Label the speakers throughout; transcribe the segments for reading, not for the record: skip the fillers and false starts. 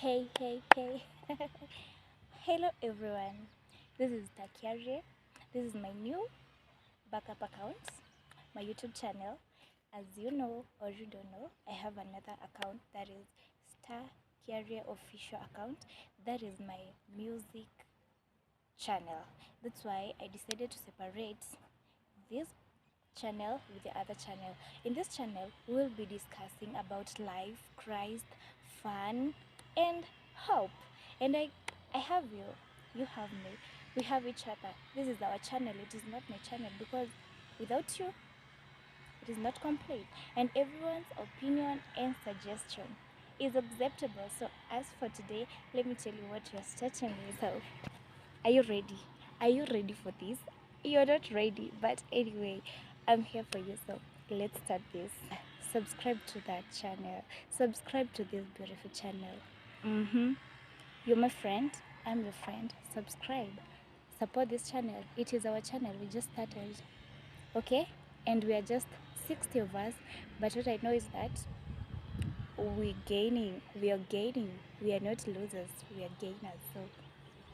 Speaker 1: Hey. Hello everyone. This is Takiare. This is my new backup account, my YouTube channel. As you know or you don't know, I have another account that is Star Carrier official account. That is my music channel. That's why I decided to separate this channel with the other channel. In this channel, we will be discussing about life, Christ, fun, and hope. And I have you, you have me, we have each other. This is our channel. It is not my channel because without you, it is not complete. And everyone's opinion and suggestion is acceptable. So as for today, let me tell you what you're starting with. So, are you ready? Are you ready for this? You're not ready, but anyway, I'm here for you. So let's start this. Subscribe to that channel. Subscribe to this beautiful channel. You're my friend. I'm your friend. Subscribe. Support this channel. It is our channel. We just started. Okay? And we are just 60 of us. But what I know is that we're gaining. We are gaining. We are not losers. We are gainers. So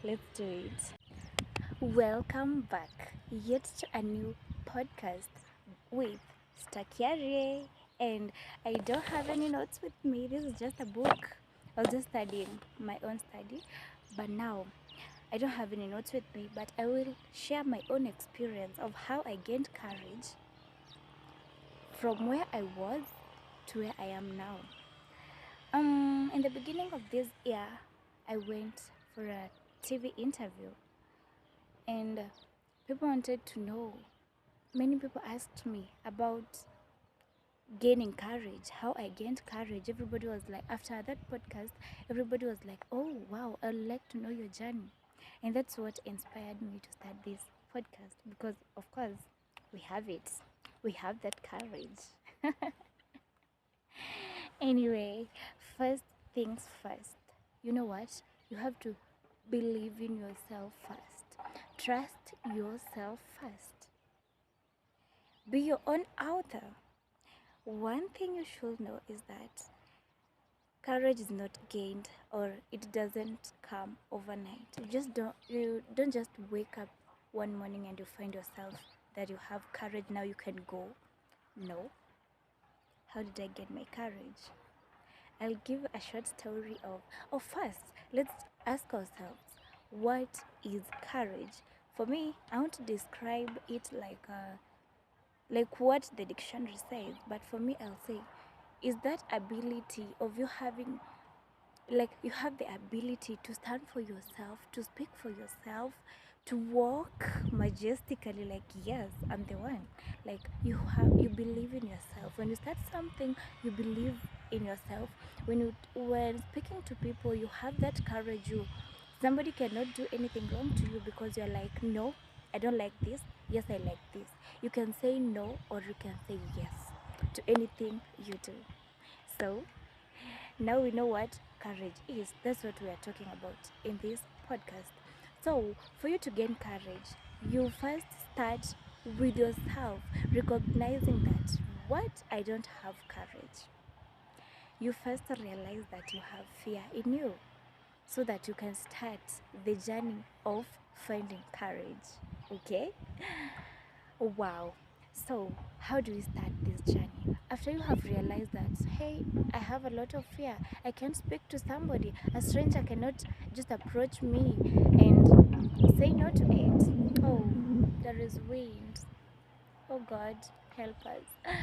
Speaker 1: let's do it. Welcome back yet to a new podcast with Stakiare, and I don't have any notes with me. This is just a book. I was just studying my own study, but now I don't have any notes with me, but I will share my own experience of how I gained courage from where I was to where I am now. In the beginning of this year, I went for a TV interview, and people wanted to know. Many people asked me about gaining courage, how I gained courage. Everybody was like, after that podcast, everybody was like, oh wow, I'd like to know your journey. And that's what inspired me to start this podcast because, of course, we have it. We have that courage. Anyway, first things first. You know what? You have to believe in yourself first. Trust yourself first. Be your own author. One thing you should know is that courage is not gained or it doesn't come overnight. You don't just wake up one morning and you find yourself that you have courage, now you can go. No. How did I get my courage? I'll give a short story of first, let's ask ourselves, what is courage? For me, I want to describe it like what the dictionary says, but for me I'll say is that ability of you having, like, you have the ability to stand for yourself, to speak for yourself, to walk majestically, like, yes, I'm the one. Like, you believe in yourself. When you start something, you believe in yourself. When speaking to people, you have that courage. Somebody cannot do anything wrong to you because you're like, no, I don't like this, yes, I like this. You can say no or you can say yes to anything you do. So now we know what courage is. That's what we are talking about in this podcast. So for you to gain courage, you first start with yourself, recognizing that what, I don't have courage. You first realize that you have fear in you so that you can start the journey of finding courage. Okay? Wow. So, how do we start this journey? After you have realized that, hey, I have a lot of fear, I can't speak to somebody, a stranger cannot just approach me and say no to it. Oh, there is wind. Oh God, help us.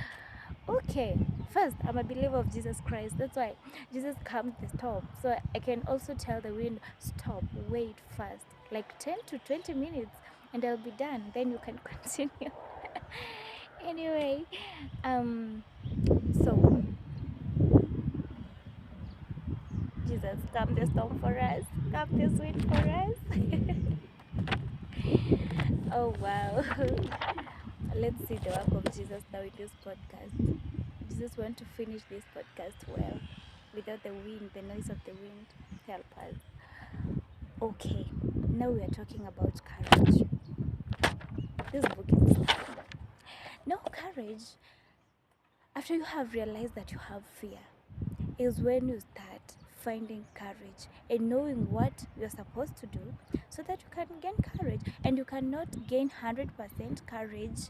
Speaker 1: Okay, first, I'm a believer of Jesus Christ. That's why Jesus calmed the storm. So I can also tell the wind, stop, wait first, like 10 to 20 minutes, and I'll be done. Then you can continue. Anyway, so Jesus, calm the storm for us, calm this wind for us. Oh wow. Let's see the work of Jesus now in this podcast. Jesus want to finish this podcast well, without the wind, the noise of the wind. Help us. Okay, now we are talking about courage. This book is no courage. After you have realized that you have fear, is when you start finding courage and knowing what you're supposed to do so that you can gain courage. And you cannot gain 100% courage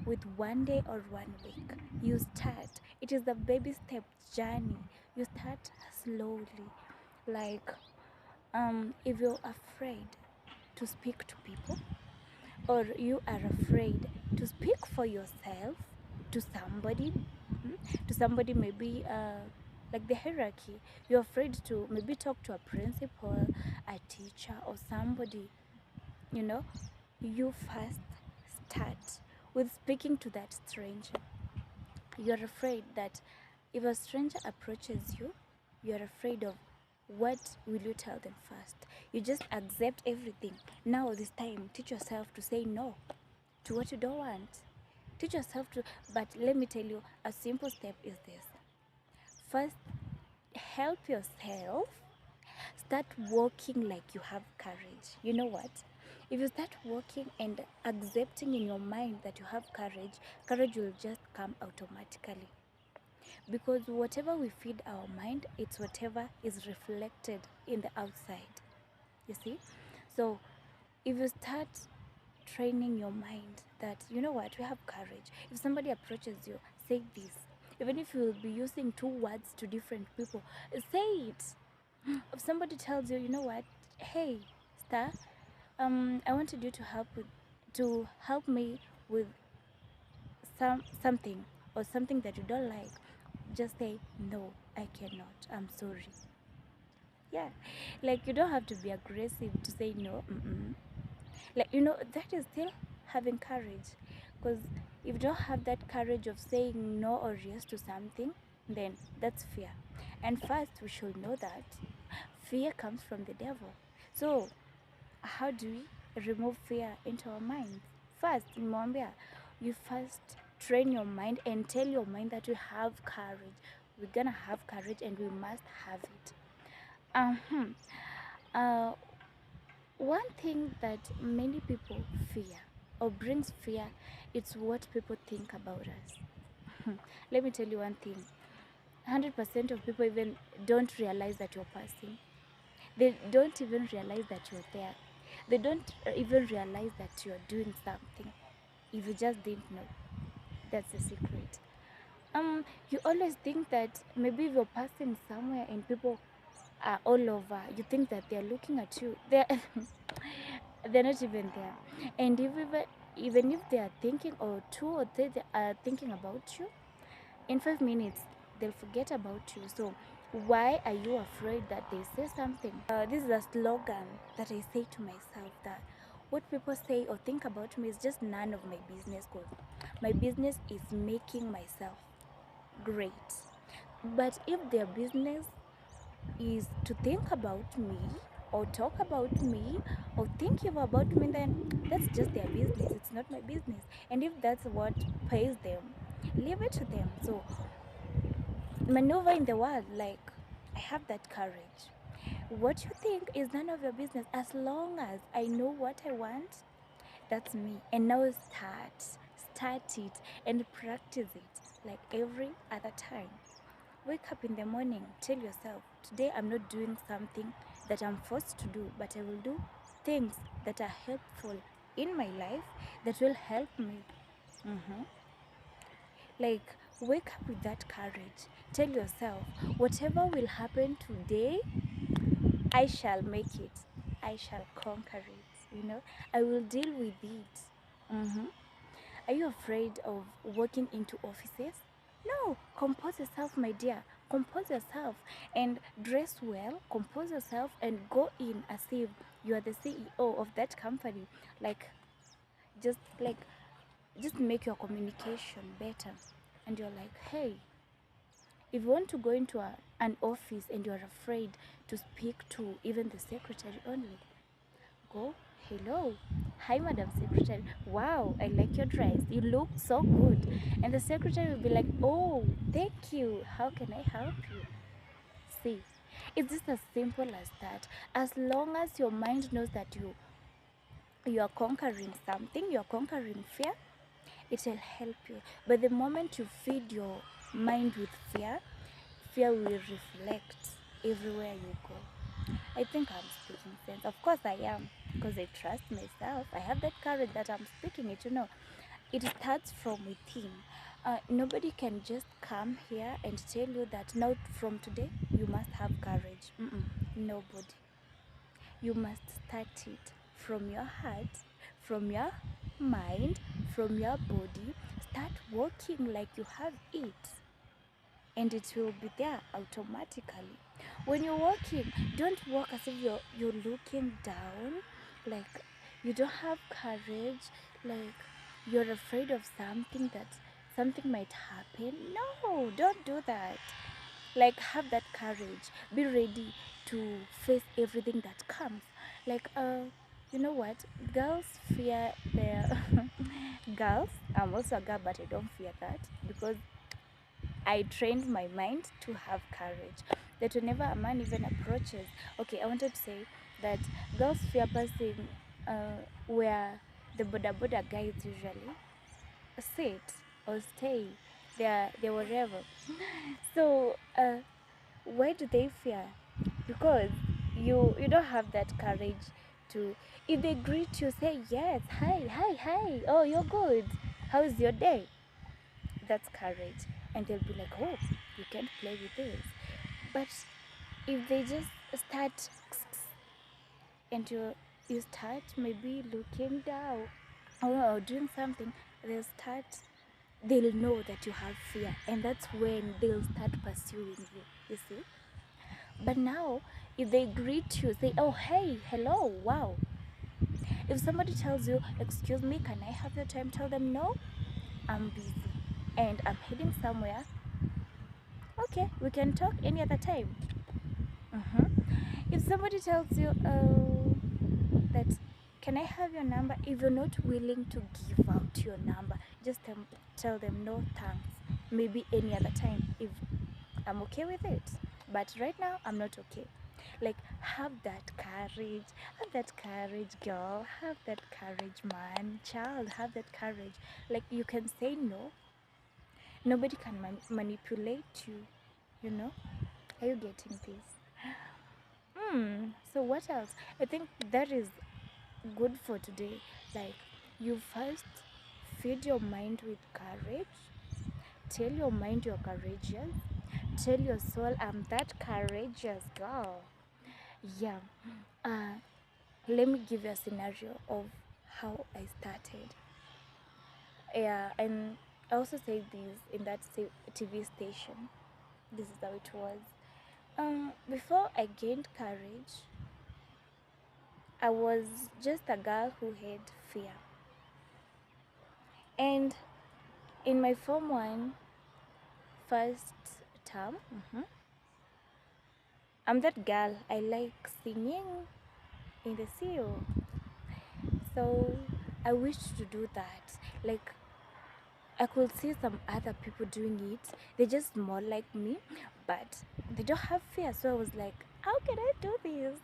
Speaker 1: with one day or 1 week. You start. It is a baby step journey. You start slowly. Like, if you're afraid to speak to people, or you are afraid to speak for yourself to somebody, to somebody, maybe like the hierarchy, you're afraid to maybe talk to a principal, a teacher, or somebody, you know, you first start with speaking to that stranger. You're afraid that if a stranger approaches you, you're afraid of what will you tell them first. You just accept everything. Now this time, teach yourself to say no to what you don't want. Teach yourself to, but let me tell you, a simple step is this. First, help yourself. Start walking like you have courage. You know what? If you start walking and accepting in your mind that you have courage, courage will just come automatically. Because whatever we feed our mind, it's whatever is reflected in the outside. You see? So if you start training your mind that, you know what, we have courage. If somebody approaches you, say this. Even if you will be using 2 words to different people, say it. If somebody tells you, you know what, hey, Star, I wanted you to help me with something, or something that you don't like, just say, no, I cannot, I'm sorry. Yeah, like, you don't have to be aggressive to say no. Like, you know, that is still having courage. Because if you don't have that courage of saying no or yes to something, then that's fear. And first, we should know that fear comes from the devil. So how do we remove fear into our minds? First, Mwambia, you first train your mind and tell your mind that you have courage. We're gonna have courage and we must have it. One thing that many people fear or brings fear, it's what people think about us. Let me tell you one thing. 100% of people even don't realize that you're passing. They don't even realize that you're there. They don't even realize that you're doing something. If you just didn't know, that's the secret. You always think that maybe you're passing somewhere and people are all over. You think that they're looking at you. They're not even there. And even if they are thinking, or 2 or 3 they are thinking about you, in 5 minutes they'll forget about you. So why are you afraid that they say something? This is a slogan that I say to myself, that what people say or think about me is just none of my business, because my business is making myself great. But if their business is to think about me or talk about me or think about me, then that's just their business. It's not my business. And if that's what pays them, leave it to them. So maneuver in the world like I have that courage. What you think is none of your business. As long as I know what I want, that's me. And now start it and practice it like every other time. Wake up in the morning, tell yourself, today I'm not doing something that I'm forced to do, but I will do things that are helpful in my life, that will help me. Like, wake up with that courage. Tell yourself, whatever will happen today, I shall make it. I shall conquer it. I will deal with it. Are you afraid of walking into offices? No, compose yourself, my dear. Compose yourself and dress well. Compose yourself and go in as if you are the CEO of that company. Just like, just make your communication better. And you're like, hey, if you want to go into an office and you're afraid to speak to even the secretary only, go, hello, hi Madam Secretary, wow, I like your dress, you look so good. And the secretary will be like, oh, thank you, how can I help you? See, it's just as simple as that. As long as your mind knows that you are conquering something, you are conquering fear, it will help you. But the moment you feed your mind with fear, fear will reflect everywhere you go. I think I'm speaking sense. Of course I am, because I trust myself. I have that courage that I'm speaking it, It starts from within. Nobody can just come here and tell you that now from today you must have courage. Nobody. You must start it from your heart, from your mind, from your body. Start walking like you have it, and it will be there automatically. When you're walking, don't walk as if you're looking down, like you don't have courage, like you're afraid of something, that something might happen. No, don't do that. Like, have that courage, be ready to face everything that comes. Like, you know what, girls fear their girls. I'm also a girl, but I don't fear that, because I trained my mind to have courage, that whenever a man even approaches, okay, I wanted to say that girls fear passing where the boda guys usually sit or stay, they're wherever. So why do they fear? Because you don't have that courage to, if they greet you, say yes, hi, oh, you're good, how's your day? That's courage. And they'll be like, oh, you can't play with this. But if they just start and you start maybe looking down or doing something, they'll know that you have fear, and that's when they'll start pursuing you see. But now, if they greet you, say, oh, hey, hello, wow. If somebody tells you, excuse me, can I have your time? Tell them, no, I'm busy and I'm heading somewhere. Okay, we can talk any other time. If somebody tells you, that, can I have your number? If you're not willing to give out your number, just tell them, no, thanks. Maybe any other time, if I'm okay with it. But right now, I'm not okay. Like, have that courage. Have that courage, girl. Have that courage, man. Child, have that courage. Like, you can say no. Nobody can manipulate you, you know? Are you getting this? So what else? I think that is good for today. Like, you first feed your mind with courage. Tell your mind you're courageous. Tell your soul, I'm that courageous girl. Yeah. Let me give you a scenario of how I started. Yeah, and I also said this in that TV station. This is how it was. Before I gained courage, I was just a girl who had fear. And in my Form 1 first term, I'm that girl. I like singing in the CEO. So I wished to do that. Like, I could see some other people doing it. They're just small like me, but they don't have fear. So I was like, how can I do this?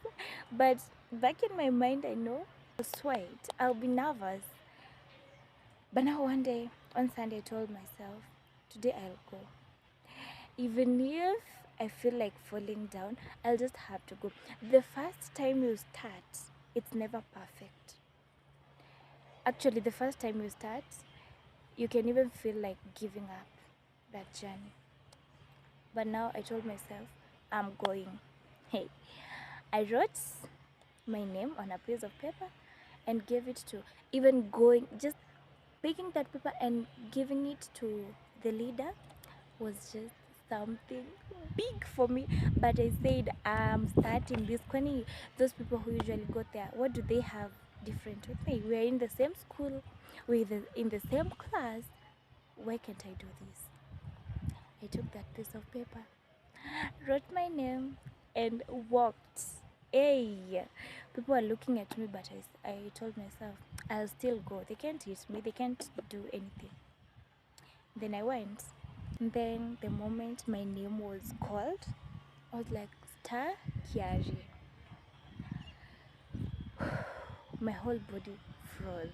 Speaker 1: But back in my mind, I know I'll sweat, I'll be nervous. But now one Sunday, I told myself, today I'll go. Even if I feel like falling down, I'll just have to go. The first time you start, it's never perfect. Actually, the first time you start, you can even feel like giving up that journey. But now I told myself, I'm going. Hey, I wrote my name on a piece of paper and gave it to, even going, just picking that paper and giving it to the leader was just something big for me. But I said, I'm starting this. Kwani, those people who usually go there, what do they have different with me? We're in the same school, we're in the same class. Why can't I do this? I took that piece of paper, wrote my name, and walked. Hey, people are looking at me, but I told myself, I'll still go. They can't hit me, they can't do anything. Then I went. And then the moment my name was called, I was like, Star Kiari. My whole body froze.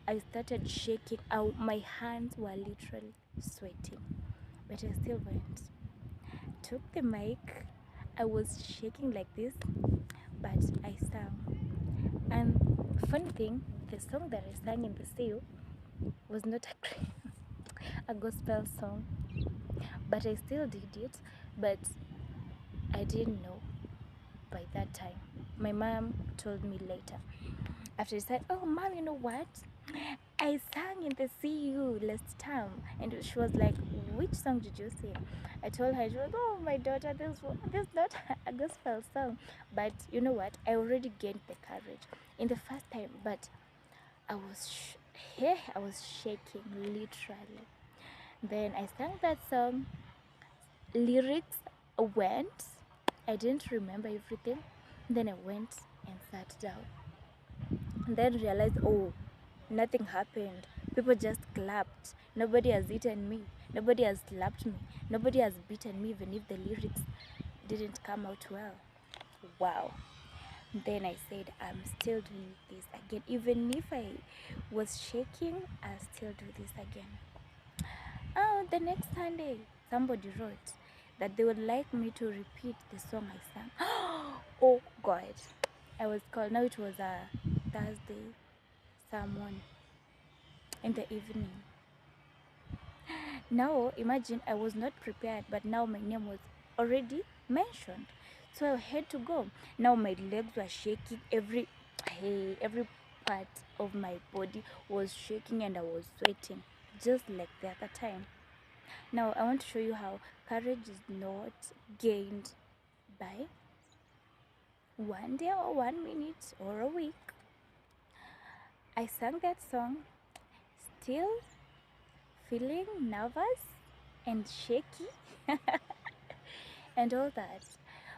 Speaker 1: I started shaking out. My hands were literally sweating. But I still went. Took the mic. I was shaking like this, but I sang. And funny thing, the song that I sang in the seal was not a gospel song, but I still did it. But I didn't know by that time. My mom told me later. After I said, "Oh, mom, you know what? I sang in the CU last time," and she was like, "Which song did you sing?" I told her. She was, "Oh, my daughter, this is not a gospel song." But you know what? I already gained the courage in the first time, but I was I was shaking literally. Then I sang that song. Lyrics went. I didn't remember everything. Then I went and sat down. And then realized, oh, nothing happened. People just clapped. Nobody has eaten me. Nobody has slapped me. Nobody has beaten me, even if the lyrics didn't come out well. Wow. Then I said, I'm still doing this again. Even if I was shaking, I'll still do this again. Oh, the next Sunday, somebody wrote that they would like me to repeat the song I sang. Oh, God. I was called. Now it was a Thursday, someone in the evening. Now imagine I was not prepared, but now my name was already mentioned, so I had to go. Now my legs were shaking, every part of my body was shaking, and I was sweating just like the other time. Now I want to show you how courage is not gained by one day or 1 minute or a week. I sang that song, still feeling nervous and shaky and all that.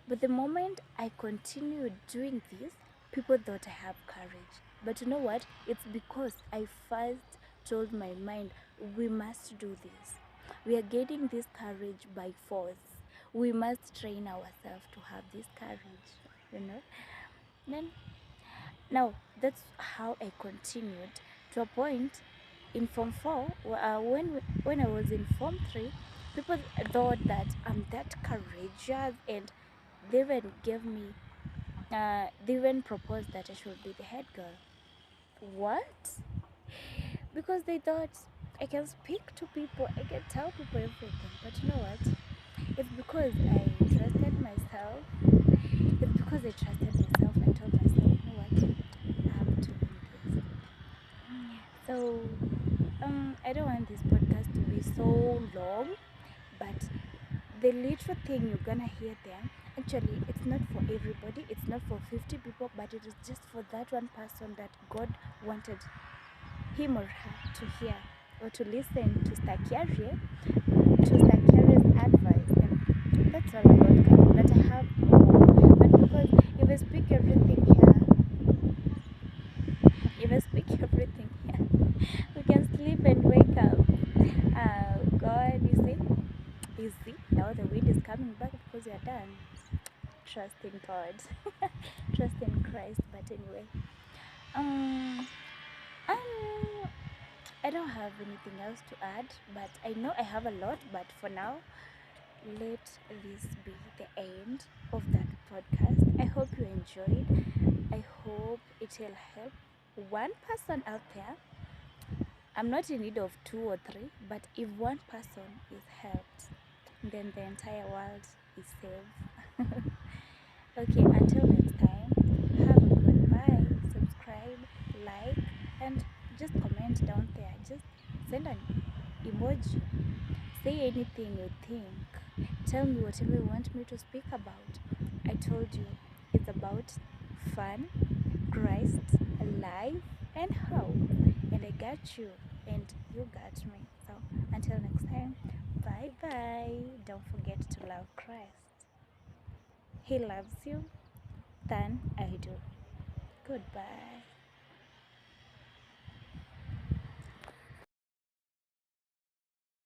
Speaker 1: But the moment I continued doing this, people thought I have courage. But you know what? It's because I first told my mind, we must do this. We are getting this courage by force. We must train ourselves to have this courage, you know? Then now that's how I continued to a point in Form 4, when I was in Form 3, people thought that I'm that courageous, and they even gave me, they even proposed that I should be the head girl. What? Because they thought I can speak to people, I can tell people everything. But you know what? It's because I trusted myself. It's because I trusted myself and told myself, you know what? I'm doing this. So I don't want this podcast to be so long, but the little thing you're gonna hear there, actually, it's not for everybody, it's not for 50 people, but it is just for that one person that God wanted him or her to hear or to listen to Stakaria's advice. And that's all about God. But I have more. But because if I speak everything here, we can sleep and wake up. God, you see, now the wind is coming back because you're done. Trust in God, trust in Christ. But anyway, um, um, I don't have anything else to add, but I know I have a lot. But for now, let this be the end of that podcast. I hope you enjoyed. I hope it will help one person out there. I'm not in need of 2 or 3, but if one person is helped, then the entire world is saved. Okay, until next time, have a good bye. Subscribe, like, and just comment down there. Just send an emoji. Say anything you think. Tell me whatever you want me to speak about. I told you it's about fun, Christ, life, and hope. And I got you, and you got me. So until next time, bye bye. Don't forget to love Christ. He loves you than I do. Goodbye.